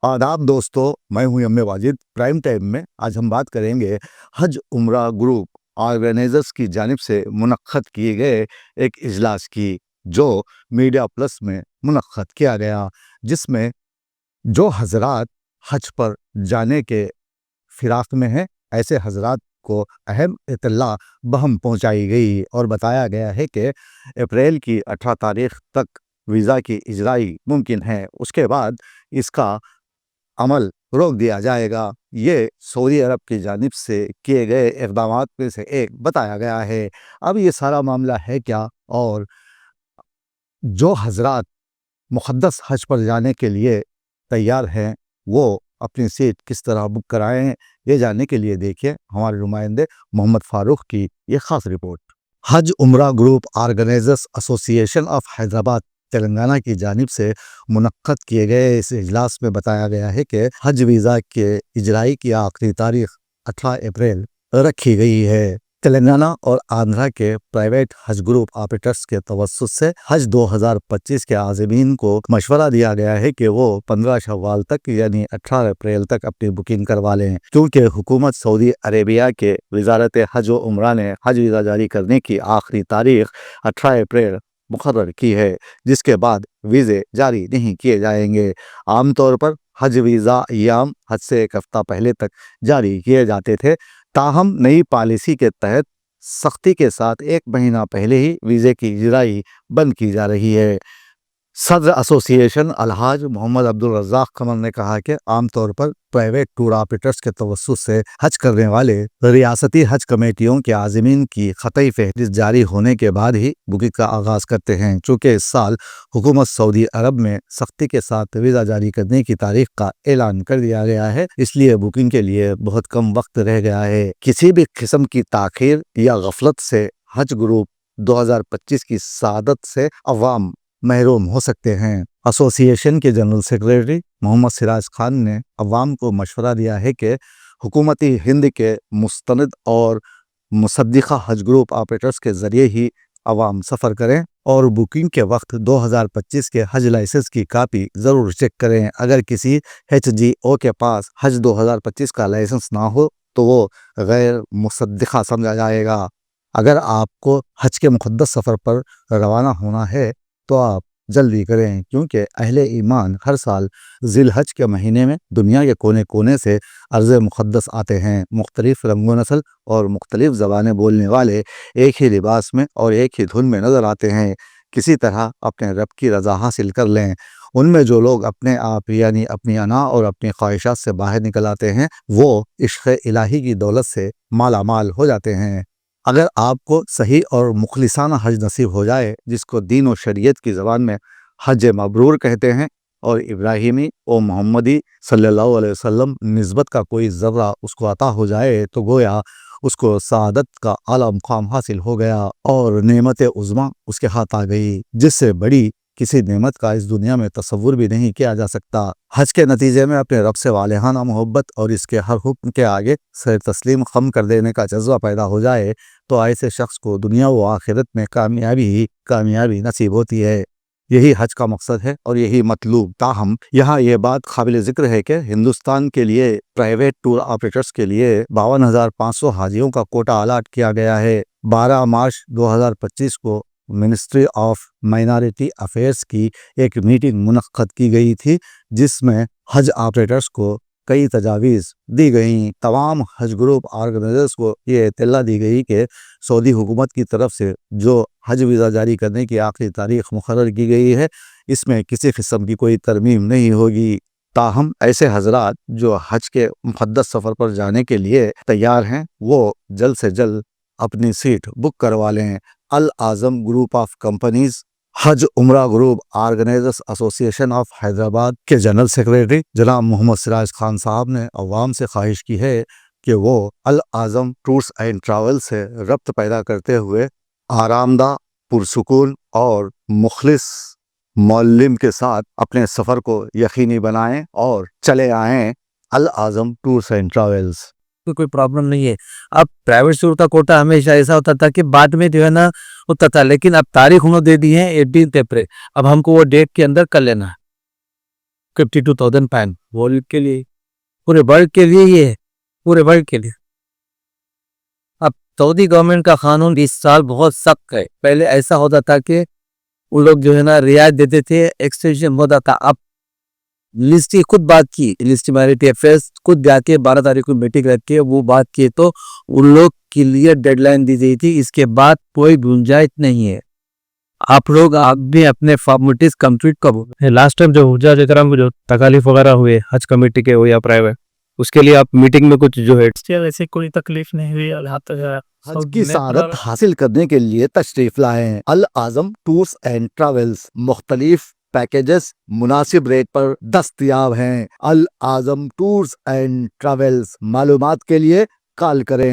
आदाब दोस्तों, मैं हूं M A Wajid. Prime time में आज हम बात करेंगे हज उम्रा ग्रुप ऑर्गेनाइजर्स की जानिब से मुनक्कद किए गए एक इजलास की, जो मीडिया प्लस में मुनक्कद किया गया, जिसमें जो हजरात हज पर जाने के फिराक में हैं, ऐसे हजरात को अहम इत्तला बहम पहुंचाई गई और बताया गया है कि अप्रैल की 18 तारीख तक वीज़ा की इजराई मुमकिन है। उसके बाद इसका अमल रोक दिया जाएगा। ये सऊदी अरब की जानिब से किए गए इक़दामात में से एक बताया गया है। अब ये सारा मामला है क्या, और जो हजरात मुक़द्दस हज पर जाने के लिए तैयार हैं वो अपनी सीट किस तरह बुक कराएं, ये जानने के लिए देखिए हमारे नुमाइंदे मोहम्मद फ़ारूक की ये ख़ास रिपोर्ट। हज उम्रा group organisers association of Hyderabad Telangana की जानिब से मुनक्कद किए गए इस इजलास में बताया गया है कि हज वीज़ा के इजराई की आखिरी तारीख 18 अप्रैल रखी गई है। तेलंगाना और आंध्रा के प्राइवेट हज ग्रुप ऑपरेटर्स के तवस्सुत से हज 2025 के आज़मीन को मशवरा दिया गया है कि वो 15 शव्वाल तक यानी 18 अप्रैल तक अपनी बुकिंग करवा लें, क्योंकि हुकूमत सऊदी अरेबिया के वजारत हज व उम्रा ने हज वीज़ा जारी करने की आखिरी तारीख 18 अप्रैल मुकर्रर की है, जिसके बाद वीज़े जारी नहीं किए जाएंगे। आमतौर पर हज वीज़ा अय्याम हज से एक हफ्ता पहले तक जारी किए जाते थे, ताहम नई पॉलिसी के तहत सख्ती के साथ एक महीना पहले ही वीज़े की इजराई बंद की जा रही है। सदर एसोसिएशन अलहाज मोहम्मद अब्दुल रज़ाक कमर ने कहा कि आमतौर पर प्राइवेट टूर ऑपरेटर्स के तवस्सुत से हज करने वाले रियासती हज कमेटियों के आज़मीन की ख़तई फहरिस्त जारी होने के बाद ही बुकिंग का आगाज़ करते हैं। चूँकि इस साल हुकूमत सऊदी अरब में सख्ती के साथ वीज़ा जारी करने की तारीख का ऐलान कर दिया गया है, इसलिए बुकिंग के लिए बहुत कम वक्त रह गया है। किसी भी किस्म की ताख़ीर या गफलत से हज ग्रुप 2025 की सादत से अवाम महरूम हो सकते हैं। एसोसिएशन के जनरल सेक्रेटरी मोहम्मद सिराज खान ने अवाम को मशवरा दिया है कि हुकूमती हिंद के मुस्तनद और मुसद्दिक़ा हज ग्रुप ऑपरेटर्स के ज़रिए ही अवाम सफ़र करें और बुकिंग के वक्त 2025 के हज लाइसेंस की कापी ज़रूर चेक करें। अगर किसी HGO के पास हज 2025 का लाइसेंस ना हो तो वो गैर मुसद्दिक़ा समझा जाएगा। अगर आपको हज के मुक़द्दस सफ़र पर रवाना होना है तो आप जल्दी करें, क्योंकि अहले ईमान हर साल ज़िलहज के महीने में दुनिया के कोने कोने से अर्ज़ मुक़द्दस आते हैं। मुख्तलिफ़ रंगो नस्ल और मुख्तलिफ़ ज़बानें बोलने वाले एक ही लिबास में और एक ही धुन में नज़र आते हैं। किसी तरह अपने रब की रज़ा हासिल कर लें। उनमें जो लोग अपने आप यानी अपनी अना और अपनी ख्वाहिशात से बाहर निकल आते हैं वो इश्क़ इलाही की दौलत से माला माल हो जाते हैं। अगर आपको सही और मुखलिसाना हज नसीब हो जाए, जिसको दीन और शरीयत की ज़बान में हज मबरूर कहते हैं, और इब्राहिमी और मोहम्मदी सल्लल्लाहु अलैहि वसल्लम निस्बत का कोई ज़र्रा उसको अता हो जाए, तो गोया उसको सआदत का आला मुकाम हासिल हो गया और नेमत उज़्मा उसके हाथ आ गई, जिससे बड़ी किसी नेमत का इस दुनिया में तसव्वुर भी नहीं किया जा सकता। हज के नतीजे में अपने रब से वालिहाना मोहब्बत और इसके हर हुक्म के आगे सर तस्लीम खम कर देने का जज्बा पैदा हो जाए तो ऐसे शख्स को दुनिया व आखिरत में कामयाबी ही कामयाबी नसीब होती है। यही हज का मकसद है और यही मतलूब। ताहम यहाँ ये बात काबिल ज़िक्र है कि हिंदुस्तान के लिए प्राइवेट टूर ऑपरेटर्स के लिए 52,500 हाजियों का कोटा अलाट किया गया है। 12 मार्च 2025 को मिनिस्ट्री ऑफ माइनॉरिटी अफेयर्स की एक मीटिंग मुनक्कद की गई थी, जिसमें हज ऑपरेटर्स को कई तजावीज़ दी गई। तमाम हज ग्रुप ऑर्गेनाइजर्स को ये इत्तला दी गई कि सऊदी हुकूमत की तरफ से जो हज वीज़ा जारी करने की आखिरी तारीख मुकर्रर की गई है, इसमें किसी किस्म की कोई तरमीम नहीं होगी। ताहम ऐसे हजरात जो हज के मुक़द्दस सफ़र पर जाने के लिए तैयार हैं वो जल्द से जल्द अपनी सीट बुक करवा लें। Al Azam group of companies हज उम्रा group organisers association of Hyderabad के जनरल सेक्रेटरी जनाब मोहम्मद सिराज खान साहब ने अवाम से ख्वाहिश की है कि वो अल आज़म टूर्स एंड ट्रैवल से रब्त पैदा करते हुए आरामदा, पुरसुकून और मुखलिस मौल्लिम के साथ अपने सफ़र को यकीनी बनाएं और चले आएं अल आज़म टूर्स एंड ट्रैवल्स। कोई प्रॉब्लम नहीं है। अब प्राइवेट टूर का कोटा हमेशा ऐसा होता था कि बाद में जो है ना होता था, लेकिन अब तारीख उन्होंने दे दी है 18 अप्रैल। अब हमको वो डेट के अंदर कर लेना है। 52,000 पैन वर्ल्ड के लिए, पूरे वर्ल्ड के लिए ये है, पूरे वर्ल्ड के लिए। अब सऊदी गवर्नमेंट का कानून इस साल बहुत सख्त है। पहले ऐसा होता था कि उन लोग जो है ना रियायत देते थे, एक्सटेंशन होता था। अब लिस्ट खुद बात की, लिस्ट माइनॉरिटी अफेयर्स खुद जाके 12 तारीख को मीटिंग रख के वो बात की, तो उन लोग के लिए डेडलाइन दी गई थी, इसके बाद कोई गुंजाइश नहीं है। आप लोग आप भी अपने फॉर्मेलिटीज कंप्लीट करो। लास्ट टाइम जो हुजा जकराम जो तकालीफ वगैरह हुए हज कमेटी के हो या प्राइवेट, उसके लिए आप मीटिंग में कुछ जो है ऐसे कोई तकलीफ नहीं हुई। अल्लाह ताला हज की सआदत हासिल करने के लिए तशरीफ लाए हैं। अल आजम टूर्स एंड ट्रैवल्स मुख्तलिफ पैकेजेस मुनासिब रेट पर दस्तयाब हैं। अल आजम टूर्स एंड ट्रैवल्स, मालूमात के लिए कॉल करें।